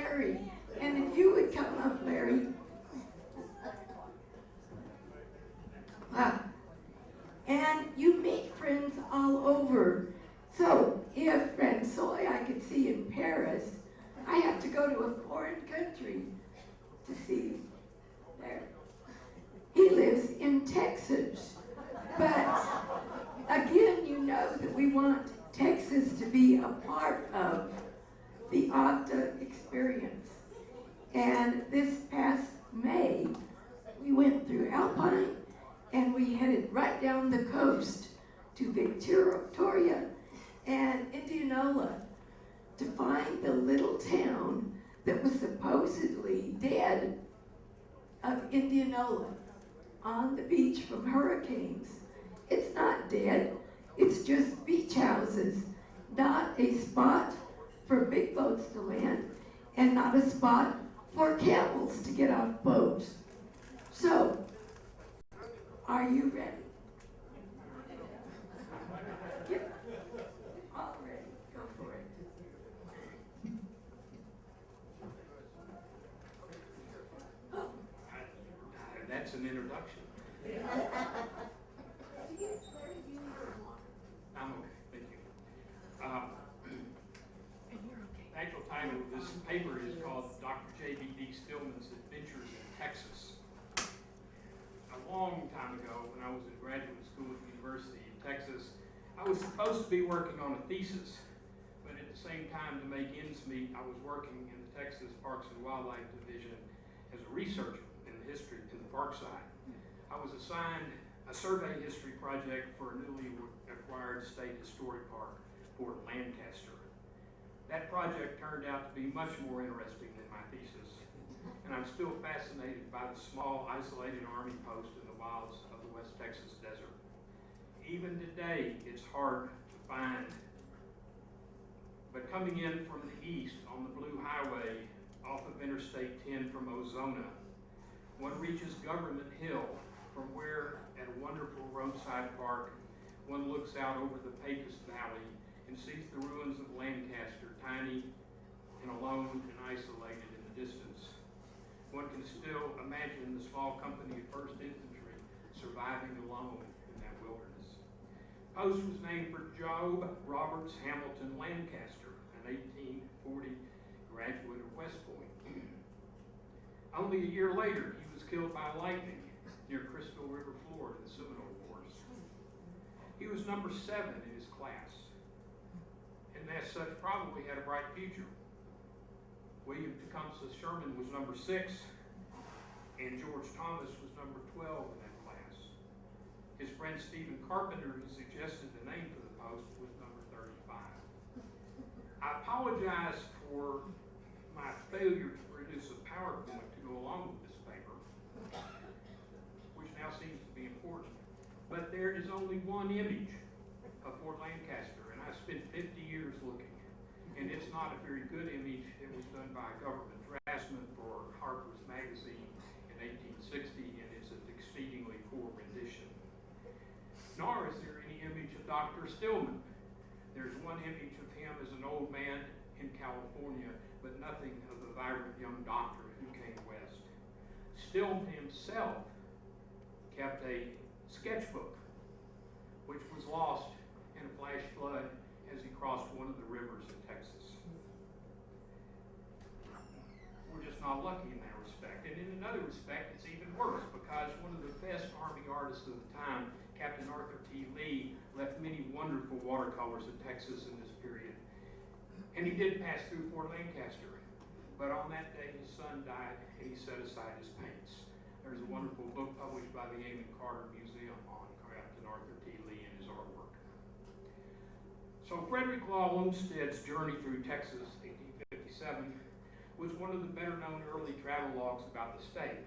Larry. And if you would come up, Larry. And you meet friends all over. So if Francell, I could see in Paris, I have to go to a foreign country to see there. He lives in Texas. But again, you know that we want Texas to be a part of the Ogda experience. And this past May, we went through Alpine and we headed right down the coast to Victoria and Indianola to find the little town that was supposedly dead of Indianola on the beach from hurricanes. It's not dead, it's just beach houses, not a spot for big boats to land and not a spot for camels to get off boats. So, are you ready? Yep. All ready. Go for it. Oh. That's an introduction. I'm okay, thank you. The actual title of this paper is called Dr. J.B.D. Stillman's Adventures in Texas. A long time ago, when I was in graduate school at the University in Texas, I was supposed to be working on a thesis, but at the same time, to make ends meet, I was working in the Texas Parks and Wildlife Division as a researcher in the history in the park side. I was assigned a survey history project for a newly acquired state historic park, Fort Lancaster. That project turned out to be much more interesting than my thesis, and I'm still fascinated by the small, isolated army post in the wilds of the West Texas desert. Even today, it's hard to find. But coming in from the east on the Blue Highway off of Interstate 10 from Ozona, one reaches Government Hill, from where, at a wonderful roadside park, one looks out over the Pecos Valley and sees the ruins of Lancaster, tiny and alone and isolated in the distance. One can still imagine the small company of 1st Infantry surviving alone in that wilderness. Post was named for Job Roberts Hamilton Lancaster, an 1840 graduate of West Point. Only a year later, he was killed by lightning near Crystal River, Florida, in the Seminole Wars. He was number 7 in his class, and as such probably had a bright future. William Tecumseh Sherman was number 6, and George Thomas was number 12 in that class. His friend Stephen Carpenter, who suggested the name for the post, was number 35. I apologize for my failure to produce a PowerPoint to go along with this paper, which now seems to be important. But there is only one image of Fort Lancaster, and I spent 50 years looking. And it's not a very good image. It was done by a government draftsman for Harper's Magazine in 1860, and it's an exceedingly poor rendition. Nor is there any image of Dr. Stillman. There's one image of him as an old man in California, but nothing of the vibrant young doctor who came west. Stillman himself kept a sketchbook, which was lost in a flash flood as he crossed one of the rivers in Texas. We're just not lucky in that respect. And in another respect, it's even worse, because one of the best Army artists of the time, Captain Arthur T. Lee, left many wonderful watercolors in Texas in this period. And he did pass through Fort Lancaster. But on that day, his son died, and he set aside his paints. There's a wonderful book published by the Amon Carter Museum on Captain Arthur T. Lee and his artwork. So Frederick Law Olmsted's journey through Texas, 1857, was one of the better-known early travelogues about the state.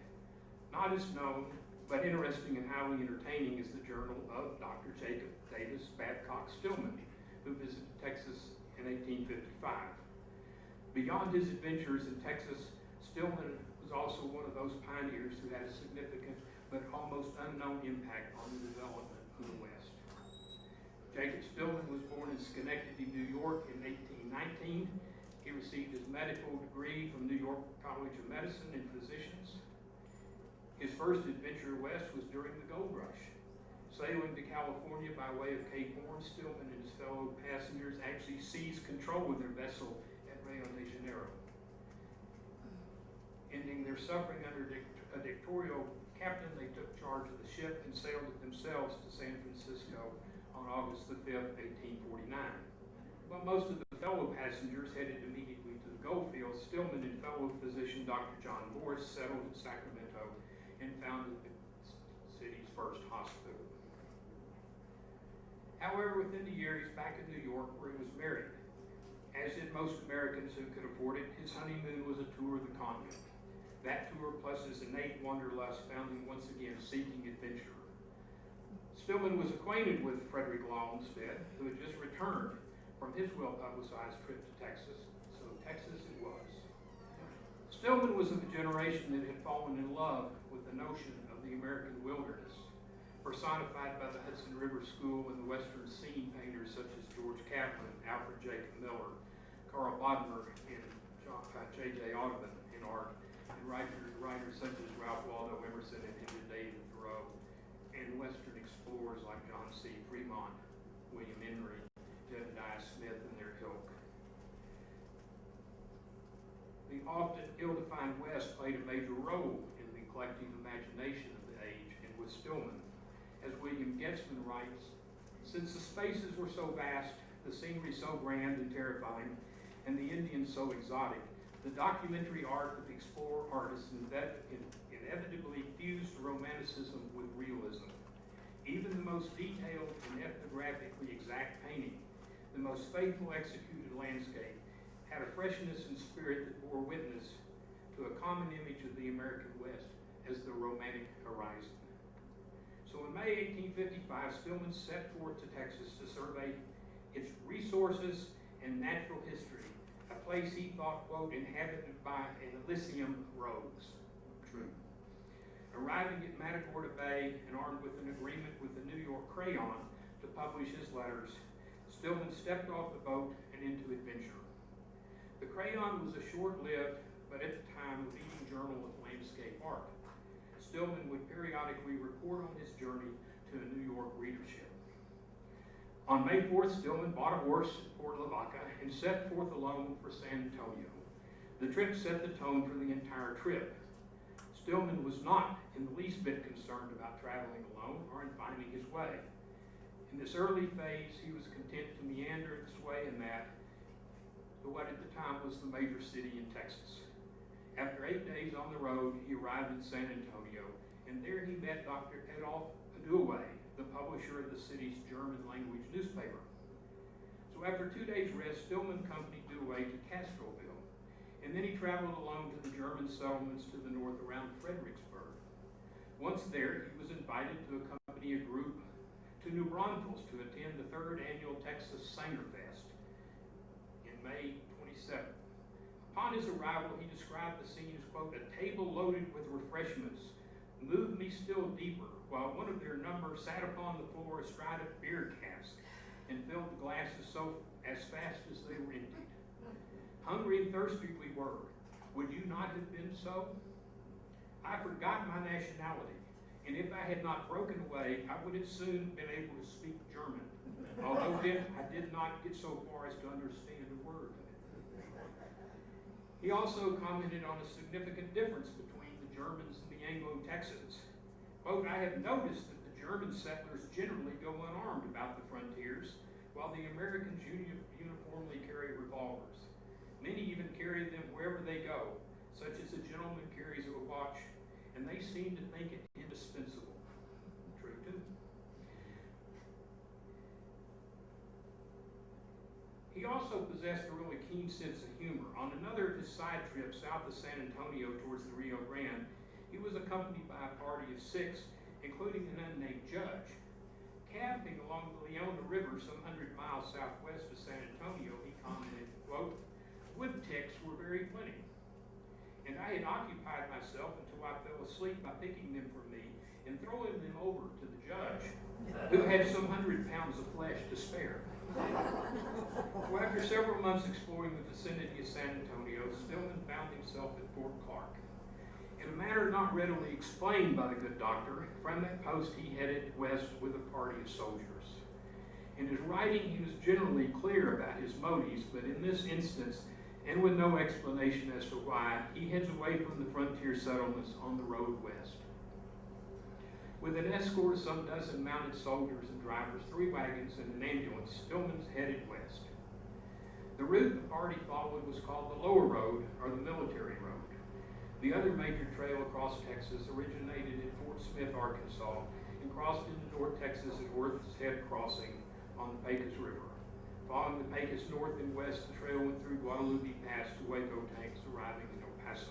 Not as known, but interesting and highly entertaining, is the journal of Dr. Jacob Davis Babcock Stillman, who visited Texas in 1855. Beyond his adventures in Texas, Stillman was also one of those pioneers who had a significant but almost unknown impact on the development of the West. Jacob Stillman was born in Schenectady, New York in 1819, He received his medical degree from New York College of Medicine and Physicians. His first adventure west was during the gold rush. Sailing to California by way of Cape Horn, Stillman and his fellow passengers actually seized control of their vessel at Rio de Janeiro. Ending their suffering under a dictatorial captain, they took charge of the ship and sailed it themselves to San Francisco on August the 5th, 1849. But most of the fellow passengers headed immediately to the gold fields. Stillman and fellow physician Dr. John Morris settled in Sacramento and founded the city's first hospital. However, within a year, he's back in New York where he was married. As did most Americans who could afford it, his honeymoon was a tour of the continent. That tour, plus his innate wanderlust, found him once again seeking adventure. Stillman was acquainted with Frederick Law instead, who had just returned from his well-publicized trip to Texas. So Texas it was. Stillman was of a generation that had fallen in love with the notion of the American wilderness, personified by the Hudson River School and the Western scene painters such as George Kaplan, Alfred J. Miller, Carl Bodmer, and J.J. Audubon in art, and writers such as Ralph Waldo Emerson and Henry David Thoreau, and Western explorers like John C. Fremont, William Henry, Jedediah Smith, and their ilk. The often ill-defined West played a major role in the collective imagination of the age, and with Stillman. As William Getzman writes, since the spaces were so vast, the scenery so grand and terrifying, and the Indians so exotic, the documentary art of the explorer artists inevitably fused romanticism with realism. Even the most detailed and ethnographically exact painting, the most faithful executed landscape, had a freshness and spirit that bore witness to a common image of the American West as the romantic horizon. So in May 1855, Stillman set forth to Texas to survey its resources and natural history, a place he thought, quote, inhabited by an Elysium rose. True. Arriving at Matagorda Bay and armed with an agreement with the New York Crayon to publish his letters, Stillman stepped off the boat and into adventure. The Crayon was a short-lived, but at the time, leading journal of landscape art. Stillman would periodically report on his journey to a New York readership. On May 4th, Stillman bought a horse at Port Lavaca and set forth alone for San Antonio. The trip set the tone for the entire trip. Stillman was not in the least bit concerned about traveling alone or in finding his way. In this early phase, he was content to meander this way and that to what at the time was the major city in Texas. After 8 days on the road, he arrived in San Antonio, and there he met Dr. Adolf Adoué, the publisher of the city's German language newspaper. So after 2 days' rest, Stillman accompanied Adoué to Castroville, and then he traveled alone to the German settlements to the north around Fredericksburg. Once there, he was invited to accompany a group to New Braunfels to attend the 3rd annual Texas Sangerfest in May 27th. Upon his arrival, he described the scene as, quote, a table loaded with refreshments moved me still deeper, while one of their number sat upon the floor astride a beer cask and filled the glasses so as fast as they were emptied. Hungry and thirsty we were. Would you not have been so? I forgot my nationality, and if I had not broken away, I would have soon been able to speak German, although I did not get so far as to understand a word of it. He also commented on a significant difference between the Germans and the Anglo-Texans. Quote, I have noticed that the German settlers generally go unarmed about the frontiers, while the Americans uniformly carry revolvers. Many even carry them wherever they go, such as a gentleman carries a watch, and they seem to think it indispensable. True, too. He also possessed a really keen sense of humor. On another of his side trips south of San Antonio towards the Rio Grande, he was accompanied by a party of 6, including an unnamed judge. Camping along the Leona River some 100 miles southwest of San Antonio, he commented, quote, wood ticks were very plenty, and I had occupied myself until I fell asleep by picking them from me and throwing them over to the judge, who had some 100 pounds of flesh to spare. Well, after several months exploring the vicinity of San Antonio, Stillman found himself at Fort Clark. In a manner not readily explained by the good doctor, from that post he headed west with a party of soldiers. In his writing, he was generally clear about his motives, but in this instance, and with no explanation as to why, he heads away from the frontier settlements on the road west. With an escort of some dozen mounted soldiers and drivers, 3 wagons, and an ambulance, Stillman's headed west. The route the party followed was called the Lower Road, or the Military Road. The other major trail across Texas originated in Fort Smith, Arkansas, and crossed into North Texas at Worth's Head Crossing on the Pecos River. Following the Pecos north and west, the trail went through Guadalupe Pass to Waco tanks, arriving in El Paso.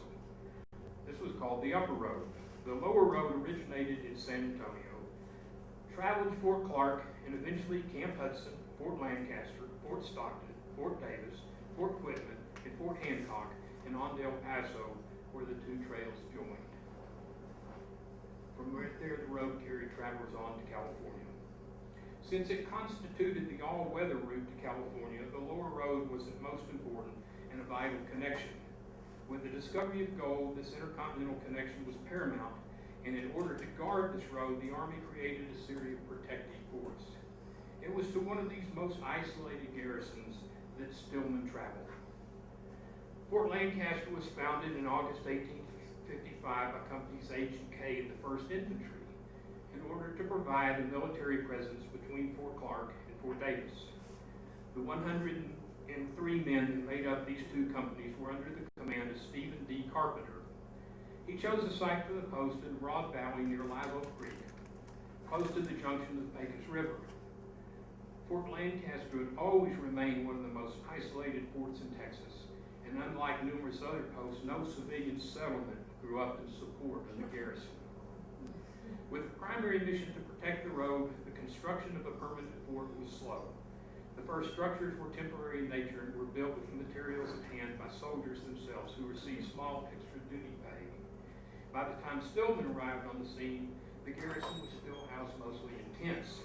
This was called the Upper Road. The Lower Road originated in San Antonio, traveled to Fort Clark, and eventually Camp Hudson, Fort Lancaster, Fort Stockton, Fort Davis, Fort Quitman, and Fort Hancock, and on to El Paso, where the 2 trails joined. From right there, the road carried travelers on to California. Since it constituted the all-weather route to California, the Lower Road was the most important and a vital connection. With the discovery of gold, this intercontinental connection was paramount, and in order to guard this road, the Army created a series of protective forts. It was to one of these most isolated garrisons that Stillman traveled. Fort Lancaster was founded in August 1855 by Companies H and K in the 1st Infantry in order to provide a military presence between Fort Clark and Fort Davis. The 103 men that made up these 2 companies were under the command of Stephen D. Carpenter. He chose a site for the post in Broad Valley near Live Oak Creek, close to the junction of the Pecos River. Fort Lancaster had always remained one of the most isolated forts in Texas, and unlike numerous other posts, no civilian settlement grew up in support of the garrison. With the primary mission to protect the road, the construction of a permanent fort was slow. The first structures were temporary in nature and were built with materials at hand by soldiers themselves who received small extra duty pay. By the time Stillman arrived on the scene, the garrison was still housed mostly in tents.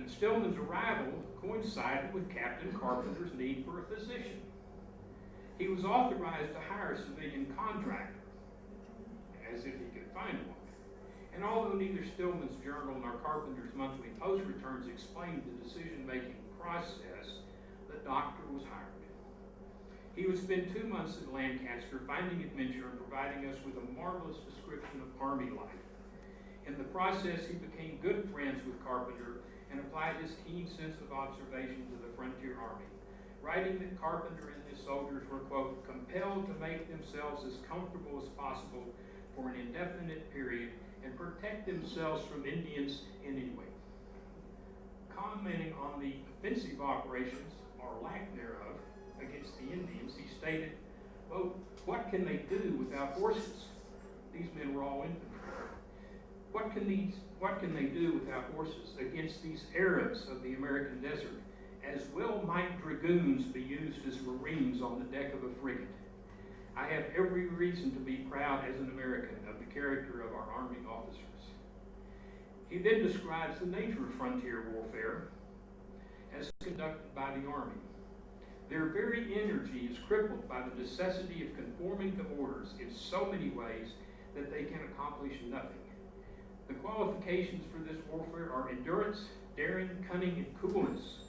Stillman's arrival coincided with Captain Carpenter's need for a physician. He was authorized to hire a civilian contractor, as if he could find one. And although neither Stillman's journal nor Carpenter's monthly post returns explained the decision-making process, the doctor was hired. He would spend 2 months in Lancaster finding adventure and providing us with a marvelous description of Army life. In the process, he became good friends with Carpenter and applied his keen sense of observation to the frontier army, writing that Carpenter and his soldiers were, quote, compelled to make themselves as comfortable as possible for an indefinite period and protect themselves from Indians in any way. Commenting on the offensive operations, or lack thereof, against the Indians, he stated, quote, what can they do without horses? These men were all infantry. What can they do without horses against these Arabs of the American desert? As well might dragoons be used as Marines on the deck of a frigate. I have every reason to be proud as an American of the character of our Army officers. He then describes the nature of frontier warfare as conducted by the Army. Their very energy is crippled by the necessity of conforming to orders in so many ways that they can accomplish nothing. The qualifications for this warfare are endurance, daring, cunning, and coolness,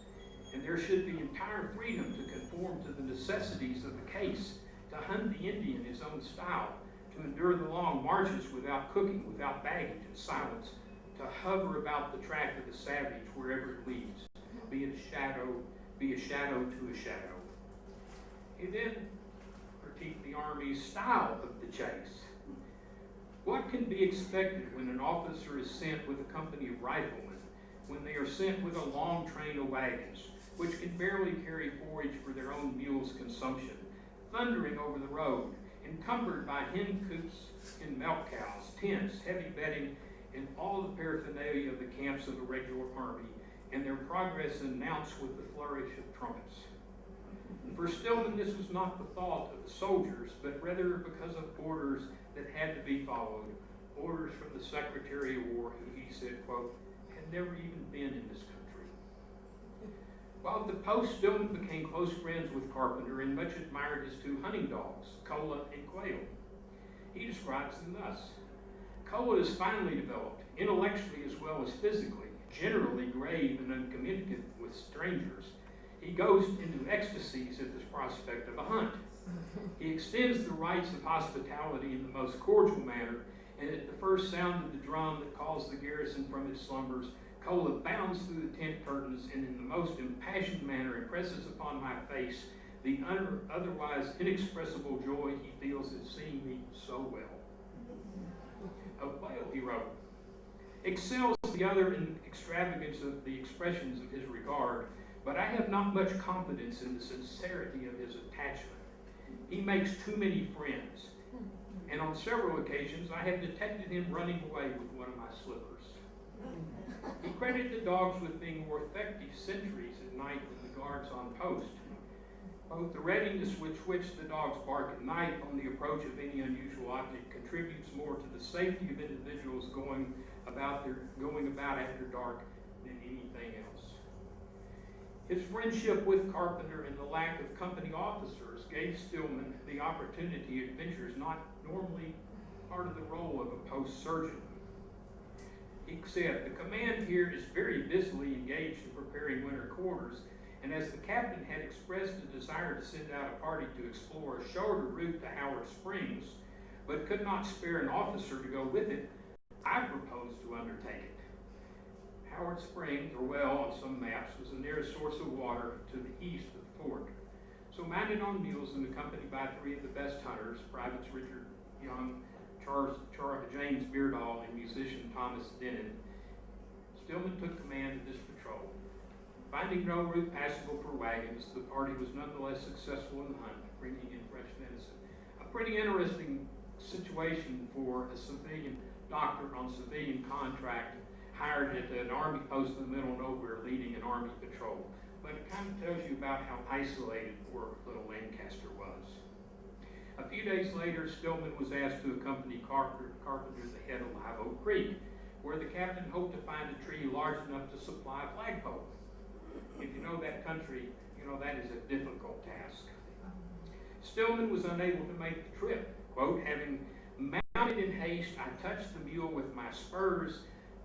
and there should be entire freedom to conform to the necessities of the case, to hunt the Indian in his own style, to endure the long marches without cooking, without baggage, in silence, to hover about the track of the savage wherever it leads, be a shadow to a shadow. He then critiqued the Army's style of the chase. What can be expected when an officer is sent with a company of riflemen, when they are sent with a long train of wagons, which can barely carry forage for their own mules' consumption, thundering over the road, encumbered by hen coops and milk cows, tents, heavy bedding, and all the paraphernalia of the camps of a regular army, and their progress announced with the flourish of trumpets. For Stillman, this was not the thought of the soldiers, but rather because of orders that had to be followed, orders from the Secretary of War, who he said, quote, had never even been in this country. While at the post, Stillman became close friends with Carpenter and much admired his two hunting dogs, Cola and Quail. He describes them thus: Cola is finely developed, intellectually as well as physically, generally grave and uncommunicative with strangers. He goes into ecstasies at the prospect of a hunt. He extends the rites of hospitality in the most cordial manner, and at the first sound of the drum that calls the garrison from its slumbers, Cola bounds through the tent curtains and in the most impassioned manner impresses upon my face the otherwise inexpressible joy he feels at seeing me so well. Of Quail he wrote, excels the other in extravagance of the expressions of his regard, but I have not much confidence in the sincerity of his attachment. He makes too many friends, and on several occasions I have detected him running away with one of my slippers. He credited the dogs with being more effective sentries at night than the guards on post. Both the readiness with which the dogs bark at night on the approach of any unusual object contributes more to the safety of individuals going about after dark than anything else. His friendship with Carpenter and the lack of company officers gave Stillman the opportunity at adventures not normally part of the role of a post surgeon. He said, the command here is very busily engaged in preparing winter quarters, and as the captain had expressed a desire to send out a party to explore a shorter route to Howard Springs, but could not spare an officer to go with it, I proposed to undertake it. Howard Springs, or well on some maps, was the nearest source of water to the east of the fort. So mounted on mules and accompanied by three of the best hunters, Privates Richard Young, James Beardall, and musician Thomas Denon, Stillman took command of this patrol. Finding no route passable for wagons, the party was nonetheless successful in the hunt, bringing in fresh venison. A pretty interesting situation for a civilian doctor on civilian contract hired at an army post in the middle of nowhere leading an army patrol. But it kind of tells you about how isolated poor little Lancaster was. A few days later, Stillman was asked to accompany Carpenter to the head of Live Oak Creek, where the captain hoped to find a tree large enough to supply a flagpole. If you know that country, you know that is a difficult task. Stillman was unable to make the trip. Quote, having mounted in haste, I touched the mule with my spurs,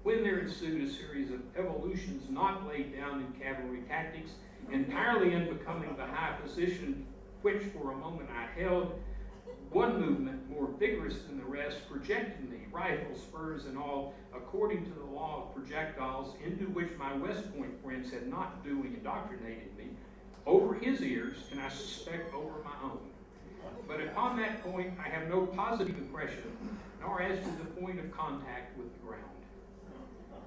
when there ensued a series of evolutions not laid down in cavalry tactics, entirely unbecoming the high position which for a moment I held. One movement, more vigorous than the rest, projected me, rifle, spurs, and all, according to the law of projectiles, into which my West Point friends had not duly indoctrinated me, over his ears, and I suspect over my own. But upon that point, I have no positive impression, nor as to the point of contact with the ground.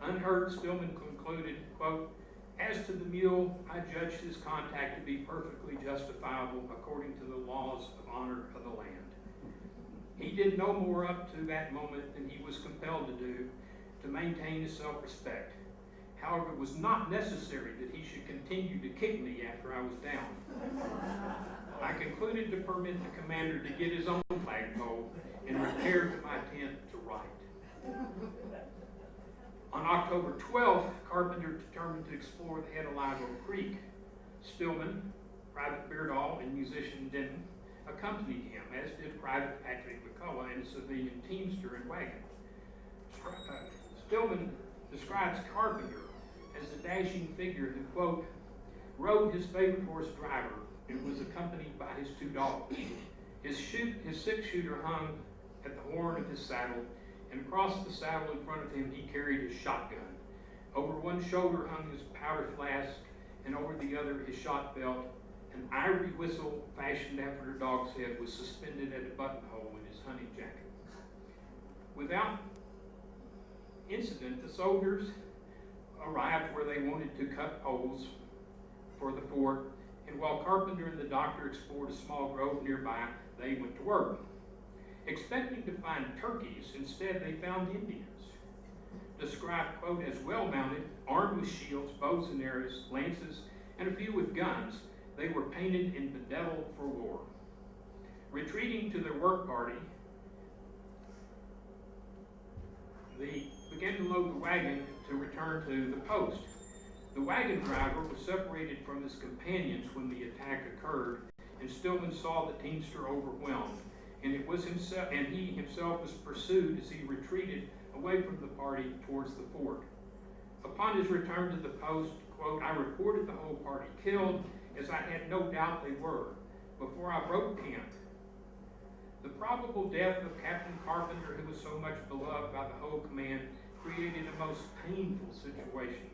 Unheard, Stillman concluded, quote, as to the mule, I judged his contact to be perfectly justifiable according to the laws of honor of the land. He did no more up to that moment than he was compelled to do to maintain his self-respect. However, it was not necessary that he should continue to kick me after I was down. I concluded to permit the commander to get his own flagpole and repair to my tent to write. On October 12th, Carpenter determined to explore the head of Live Oak Creek. Stillman, Private Beardall, and musician Denton accompanied him, as did Private Patrick McCullough and a civilian teamster and wagon. Stillman describes Carpenter as a dashing figure who, quote, rode his favorite horse Driver and was accompanied by his two dogs. His six-shooter hung at the horn of his saddle, and across the saddle in front of him he carried his shotgun. Over one shoulder hung his powder flask, and over the other his shot belt. An ivory whistle fashioned after a dog's head was suspended at a buttonhole in his hunting jacket. Without incident, the soldiers arrived where they wanted to cut poles for the fort, and while Carpenter and the doctor explored a small grove nearby, they went to work. Expecting to find turkeys, instead they found Indians, described, quote, as well-mounted, armed with shields, bows and arrows, lances, and a few with guns. They were painted and bedeviled for war. Retreating to their work party, they began to load the wagon to return to the post. The wagon driver was separated from his companions when the attack occurred, and Stillman saw the teamster overwhelmed, and he himself was pursued as he retreated away from the party towards the fort. Upon his return to the post, quote, I reported the whole party killed, as I had no doubt they were, before I broke camp. The probable death of Captain Carpenter, who was so much beloved by the whole command, created a most painful situation.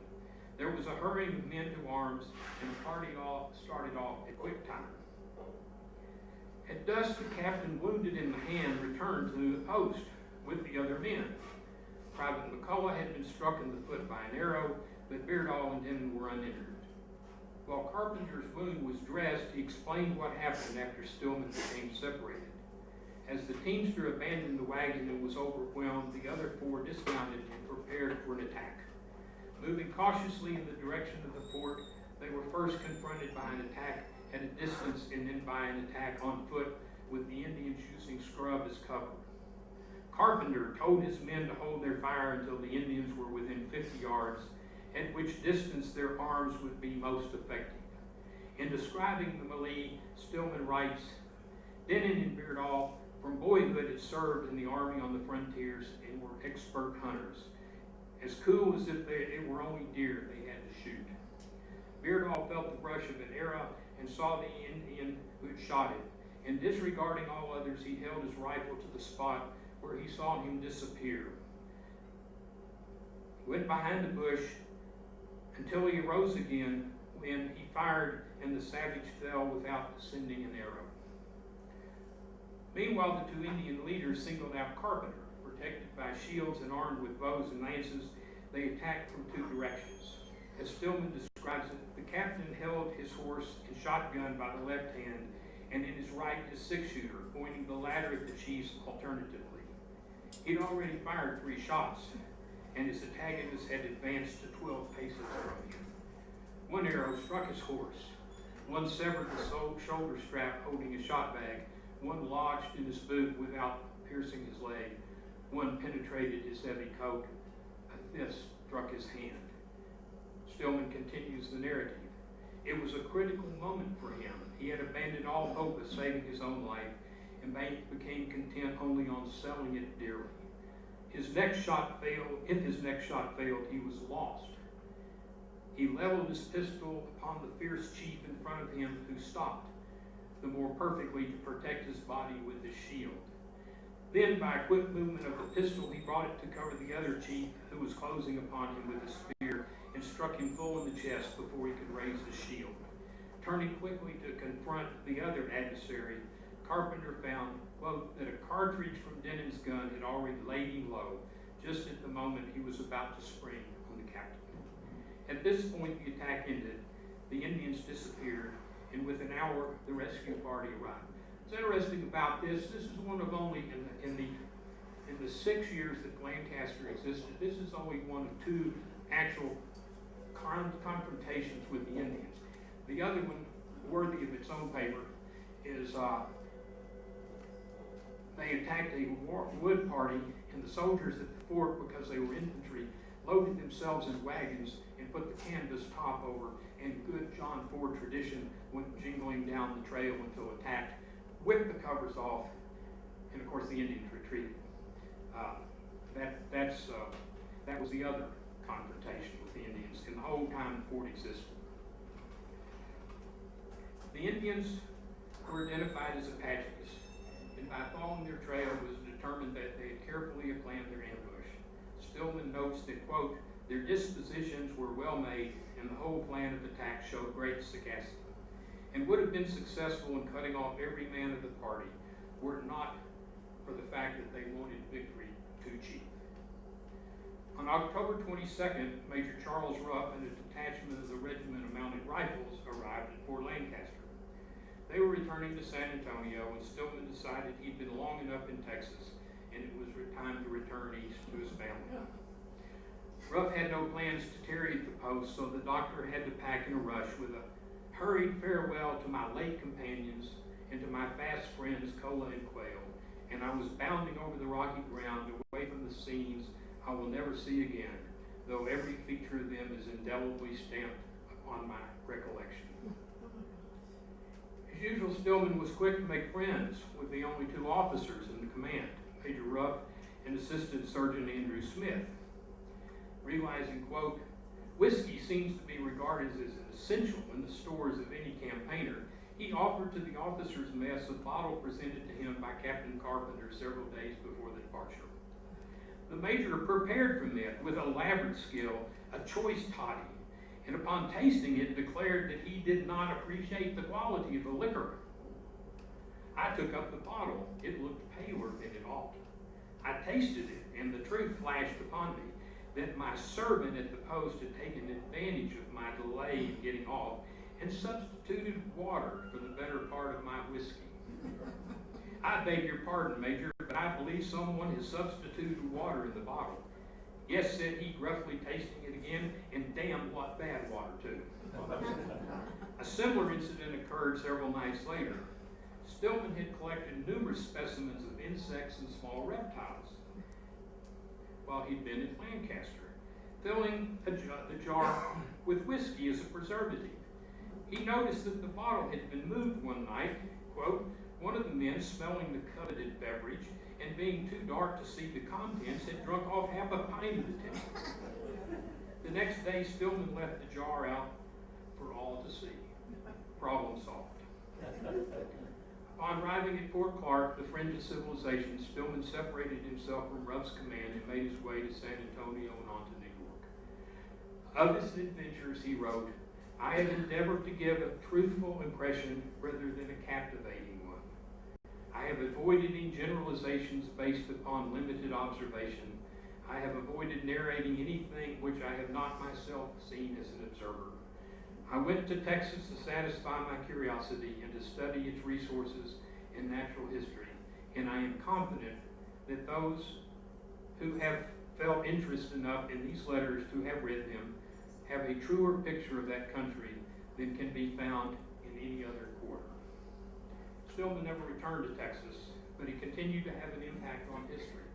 There was a hurrying of men to arms, and the party started off at quick time. At dusk, the captain, wounded in the hand, returned to the post with the other men. Private McCullough had been struck in the foot by an arrow, but Beardall and Denton were uninjured. While Carpenter's wound was dressed, he explained what happened after Stillman became separated. As the teamster abandoned the wagon and was overwhelmed, the other four dismounted and prepared for an attack. Moving cautiously in the direction of the fort, they were first confronted by an attack at a distance and then by an attack on foot, with the Indians using scrub as cover. Carpenter told his men to hold their fire until the Indians were within 50 yards, at which distance their arms would be most effective. In describing the melee, Stillman writes, Denton and Beardall from boyhood had served in the army on the frontiers and were expert hunters. As cool as if it were only deer they had to shoot. Beardall felt the brush of an arrow and saw the Indian who had shot it, and disregarding all others, he held his rifle to the spot where he saw him disappear. He went behind the bush until he arose again, when he fired and the savage fell without sending an arrow. Meanwhile, the two Indian leaders singled out Carpenter. Protected by shields and armed with bows and lances, they attacked from two directions. As Stillman describes it, the captain held his horse and shotgun by the left hand, and in his right his six-shooter, pointing the latter at the chiefs alternatively. He'd already fired 3 shots, and his antagonist had advanced to 12 paces from him. One arrow struck his horse. One severed the shoulder strap holding his shot bag. One lodged in his boot without piercing his leg. One penetrated his heavy coat. A fist struck his hand. Stillman continues the narrative. It was a critical moment for him. He had abandoned all hope of saving his own life and became content only on selling it dearly. His next shot failed. If his next shot failed, he was lost. He leveled his pistol upon the fierce chief in front of him, who stopped, the more perfectly to protect his body with his shield. Then, by a quick movement of the pistol, he brought it to cover the other chief, who was closing upon him with his spear, and struck him full in the chest before he could raise his shield. Turning quickly to confront the other adversary, Carpenter found, quote, that a cartridge from Denton's gun had already laid him low, just at the moment he was about to spring on the captain. At this point, the attack ended, the Indians disappeared, and within an hour, the rescue party arrived. What's interesting about this is one of only, in the 6 years that Lancaster existed, this is only one of 2 actual confrontations with the Indians. The other one, worthy of its own paper, is they attacked a wood party, and the soldiers at the fort, because they were infantry, loaded themselves in wagons and put the canvas top over, and good John Ford tradition went jingling down the trail until attacked, whipped the covers off, and of course the Indians retreated. That was the other confrontation with the Indians in the whole time the fort existed. The Indians were identified as Apaches, and by following their trail it was determined that they had carefully planned their ambush. Stillman notes that, quote, their dispositions were well made and the whole plan of attack showed great sagacity, and would have been successful in cutting off every man of the party were it not for the fact that they wanted victory too cheap. On October 22nd, Major Charles Ruff and a detachment of the Regiment of Mounted Rifles arrived at Fort Lancaster. They were returning to San Antonio, and Stillman decided he'd been long enough in Texas, and it was time to return east to his family. Ruff had no plans to tarry at the post, so the doctor had to pack in a rush with a hurried farewell to my late companions and to my fast friends Cola and Quail, and I was bounding over the rocky ground away from the scenes I will never see again, though every feature of them is indelibly stamped upon my recollection. As usual, Stillman was quick to make friends with the only two officers in the command, Major Ruff and Assistant Surgeon Andrew Smith. Realizing, quote, whiskey seems to be regarded as an essential in the stores of any campaigner, he offered to the officers' mess a bottle presented to him by Captain Carpenter several days before the departure. The Major prepared from it with elaborate skill a choice toddy, and upon tasting it declared that he did not appreciate the quality of the liquor. I took up the bottle. It looked paler than it ought. I tasted it, and the truth flashed upon me that my servant at the post had taken advantage of my delay in getting off and substituted water for the better part of my whiskey. I beg your pardon, Major, but I believe someone has substituted water in the bottle. Yes, said he, gruffly tasting it again, and damn what bad water too. A similar incident occurred several nights later. Stillman had collected numerous specimens of insects and small reptiles while he'd been at Lancaster, filling the jar with whiskey as a preservative. He noticed that the bottle had been moved one night, quote, one of the men smelling the coveted beverage and being too dark to see the contents had drunk off half a pint of the tin. The next day, Stillman left the jar out for all to see. Problem solved. Upon arriving at Fort Clark, the friend of civilization, Stillman separated himself from Ruff's command and made his way to San Antonio and on to New York. Of his adventures, he wrote, I have endeavored to give a truthful impression rather than a captivating one. I have avoided any generalizations based upon limited observation. I have avoided narrating anything which I have not myself seen as an observer. I went to Texas to satisfy my curiosity and to study its resources and natural history, and I am confident that those who have felt interest enough in these letters to have read them have a truer picture of that country than can be found in any other quarter. Stillman never returned to Texas, but he continued to have an impact on history.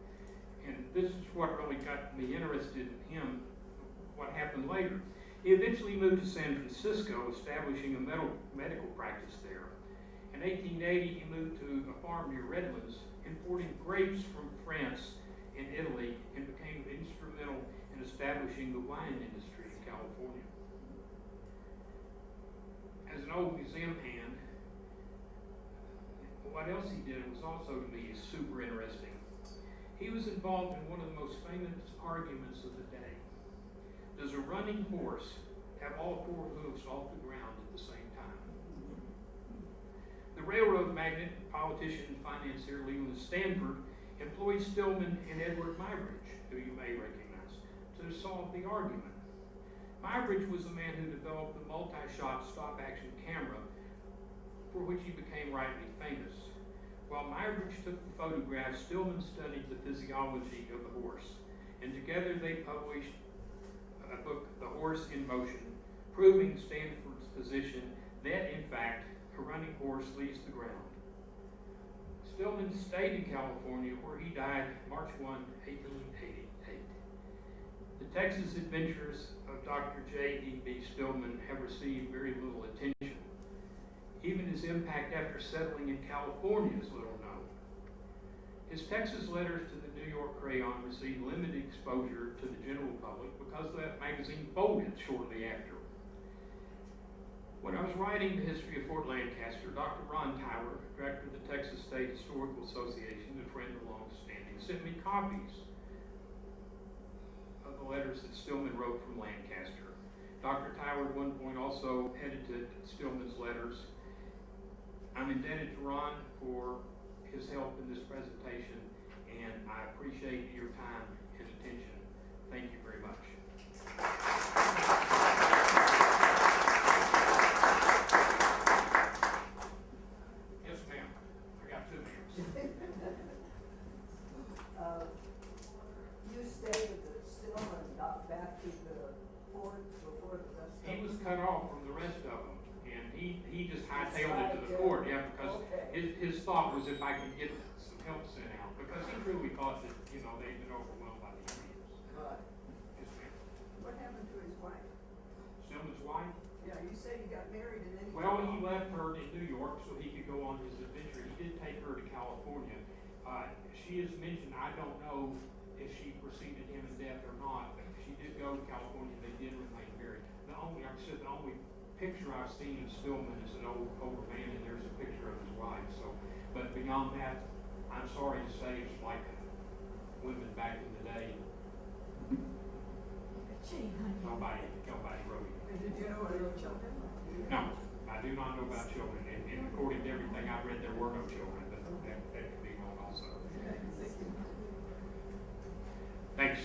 And this is what really got me interested in him, what happened later. He eventually moved to San Francisco, establishing a medical practice there. In 1880, he moved to a farm near Redlands, importing grapes from France and Italy, and became instrumental in establishing the wine industry in California. As an old museum hand, what else he did was also, to me, super interesting. He was involved in one of the most famous arguments of the day. Does a running horse have all four hooves off the ground at the same time? The railroad magnate, politician, and financier Leland Stanford employed Stillman and Edward Muybridge, who you may recognize, to solve the argument. Muybridge was the man who developed the multi-shot stop-action camera, for which he became rightly famous. While Muybridge took the photographs, Stillman studied the physiology of the horse, and together they published a book, The Horse in Motion, proving Stanford's position that, in fact, a running horse leaves the ground. Stillman stayed in California, where he died March 1, 1888. The Texas adventures of Dr. J.B.D. Stillman have received very little attention. Even his impact after settling in California is little known. His Texas letters to the New York Crayon received limited exposure to the general public because that magazine folded shortly after. When I was writing the history of Fort Lancaster, Dr. Ron Tyler, director of the Texas State Historical Association, a friend of long-standing, sent me copies of the letters that Stillman wrote from Lancaster. Dr. Tyler at one point also edited Stillman's letters. I'm indebted to Ron for his help in this presentation, and I appreciate your time and attention. Thank you very much. Yes, ma'am. I got 2 minutes. You stated that Stillman got back to the fort before the rest of them. He was cut off from the rest of them, and he just hightailed it to the fort, yeah, because his thought was if I could get some help sent out, because he truly thought that, they'd been overwhelmed by the Indians. Right. Yes, ma'am. Stillman's wife? Yeah, you say you got married and then you. Well, he left her in New York so he could go on his adventure. He did take her to California. She is mentioned, I don't know if she preceded him in death or not, but she did go to California. They did remain married. The only, like I said, the only picture I've seen of Stillman is an older man, and there's a picture of his wife. So, but beyond that, I'm sorry to say, it's like women back in the day. Nobody wrote it. And did you know any children? No, I do not know about children, and according to everything I read, there were no children, but that could be wrong also. Thanks.